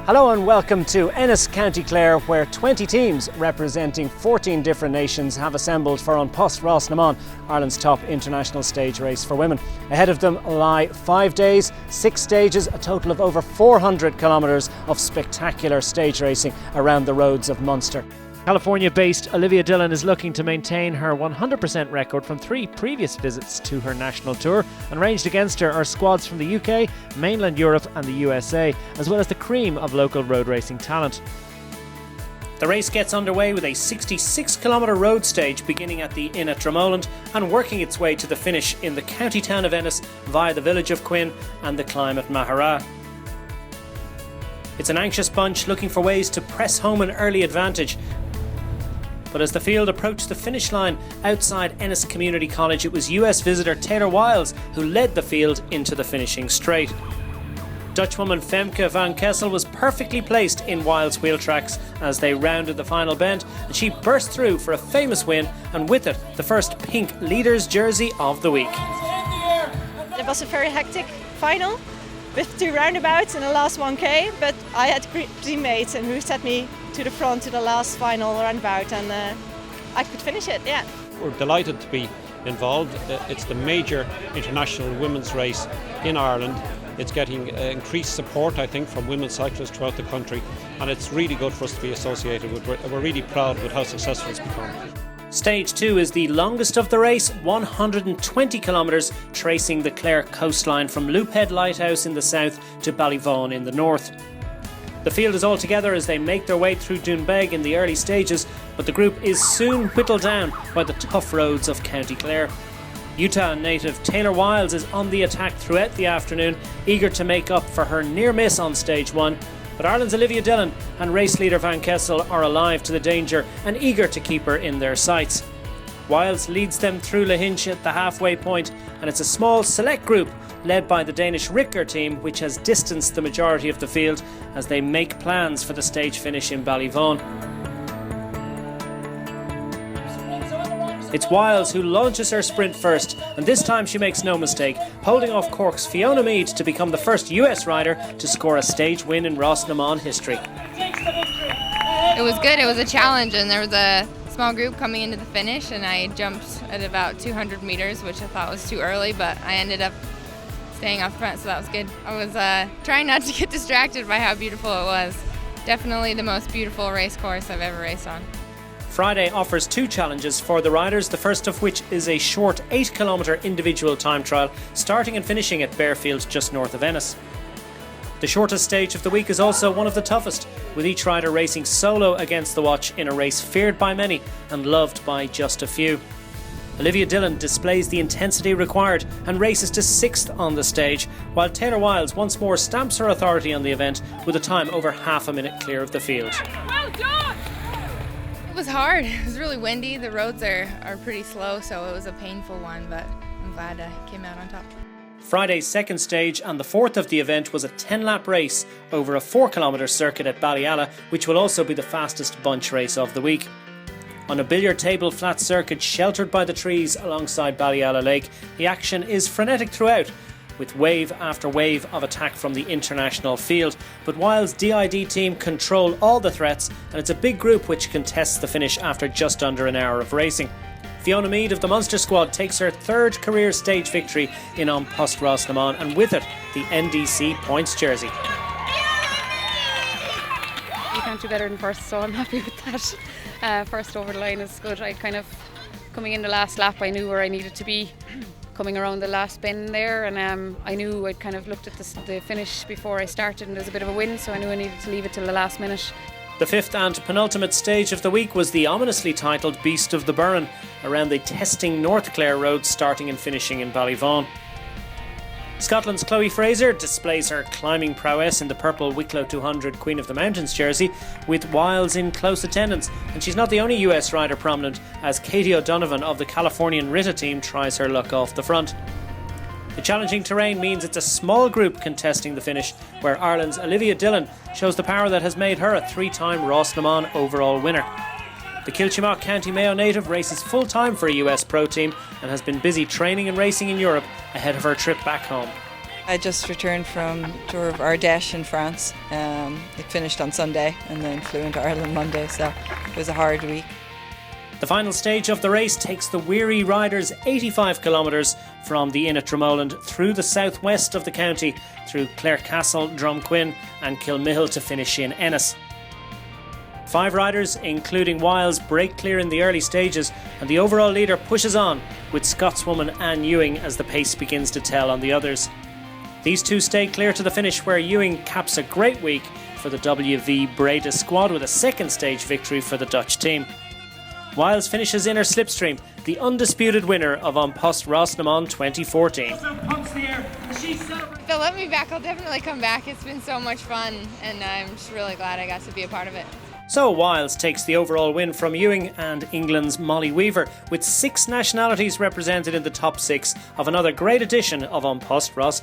Hello and welcome to Ennis, County Clare, where 20 teams representing 14 different nations have assembled for on Post Ras, Ireland's top international stage race for women. Ahead of them lie 5 days, 6 stages, a total of over 400 kilometres of spectacular stage racing around the roads of Munster. California-based Olivia Dillon is looking to maintain her 100% record from 3 previous visits to her national tour, and ranged against her are squads from the UK, mainland Europe and the USA, as well as the cream of local road racing talent. The race gets underway with a 66-kilometre road stage beginning at the inn at Dromoland and working its way to the finish in the county town of Ennis via the village of Quinn and the climb at Mahara. It's an anxious bunch looking for ways to press home an early advantage. But as the field approached the finish line outside Ennis Community College, it was US visitor Taylor Wiles who led the field into the finishing straight. Dutchwoman Femke van Kessel was perfectly placed in Wiles' wheel tracks as they rounded the final bend, and she burst through for a famous win, and with it the first pink leader's jersey of the week. It was a very hectic final with 2 roundabouts in the last 1k, but I had great teammates and who set me to the front to the last final roundabout, and I could finish it, yeah. We're delighted to be involved. It's the major international women's race in Ireland. It's getting increased support, I think, from women cyclists throughout the country, and it's really good for us to be associated with. We're really proud with how successful it's become. Stage 2 is the longest of the race, 120 kilometres, tracing the Clare coastline from Loophead Lighthouse in the south to Ballyvaughan in the north. The field is all together as they make their way through Doonbeg in the early stages, but the group is soon whittled down by the tough roads of County Clare. Utah native Taylor Wiles is on the attack throughout the afternoon, eager to make up for her near miss on stage 1. But Ireland's Olivia Dillon and race leader Van Kessel are alive to the danger and eager to keep her in their sights. Wiles leads them through Lahinch at the halfway point, and it's a small select group led by the Danish Ricker team which has distanced the majority of the field as they make plans for the stage finish in Ballyvaughan. It's Wiles who launches her sprint first, and this time she makes no mistake, holding off Cork's Fiona Mead to become the first US rider to score a stage win in Rosnamon history. It was good, it was a challenge, and there was a small group coming into the finish, and I jumped at about 200 meters, which I thought was too early, but I ended up staying up front, so that was good. I was trying not to get distracted by how beautiful it was. Definitely the most beautiful race course I've ever raced on. Friday offers 2 challenges for the riders, the first of which is a short 8-kilometre individual time trial starting and finishing at Bearfield just north of Ennis. The shortest stage of the week is also one of the toughest, with each rider racing solo against the watch in a race feared by many and loved by just a few. Olivia Dillon displays the intensity required and races to 6th on the stage, while Taylor Wiles once more stamps her authority on the event with a time over half a minute clear of the field. Well done! It was hard. It was really windy. The roads are pretty slow, so it was a painful one, but I'm glad I came out on top. Friday's second stage and the fourth of the event was a 10-lap race over a 4-kilometre circuit at Ballyala, which will also be the fastest bunch race of the week. On a billiard table flat circuit sheltered by the trees alongside Ballyala Lake, the action is frenetic throughout, with wave after wave of attack from the international field. But Wiles' DID team control all the threats, and it's a big group which contests the finish after just under an hour of racing. Fiona Mead of the Munster squad takes her 3rd career stage victory in on Post Ras, and with it, the NDC points jersey. You can't do better than first, so I'm happy with that. First over the line is good. I kind of, coming in the last lap, I knew where I needed to be, coming around the last bend there, and I knew I'd kind of looked at the finish before I started, and there was a bit of a wind, so I knew I needed to leave it till the last minute. The 5th and penultimate stage of the week was the ominously titled Beast of the Burren, around the testing North Clare road starting and finishing in Ballyvaughan. Scotland's Chloe Fraser displays her climbing prowess in the purple Wicklow 200 Queen of the Mountains jersey, with Wiles in close attendance, and she's not the only US rider prominent, as Katie O'Donovan of the Californian Rita team tries her luck off the front. The challenging terrain means it's a small group contesting the finish, where Ireland's Olivia Dillon shows the power that has made her a 3-time Rosnamon overall winner. The Kiltimagh County Mayo native races full-time for a US pro team and has been busy training and racing in Europe ahead of her trip back home. I just returned from tour of Ardèche in France. It finished on Sunday and then flew into Ireland Monday, so it was a hard week. The final stage of the race takes the weary riders 85 kilometres from the inn at Dromoland through the southwest of the county, through Clarecastle, Drumquin and Kilmihill to finish in Ennis. 5 riders, including Wiles, break clear in the early stages, and the overall leader pushes on, with Scotswoman Anne Ewing as the pace begins to tell on the others. These two stay clear to the finish, where Ewing caps a great week for the WV Breda squad with a second stage victory for the Dutch team. Wiles finishes in her slipstream, the undisputed winner of Post Ras 2014. If they'll let me back, I'll definitely come back. It's been so much fun, and I'm just really glad I got to be a part of it. So Wiles takes the overall win from Ewing and England's Molly Weaver, with 6 nationalities represented in the top 6 of another great edition of Post Ras.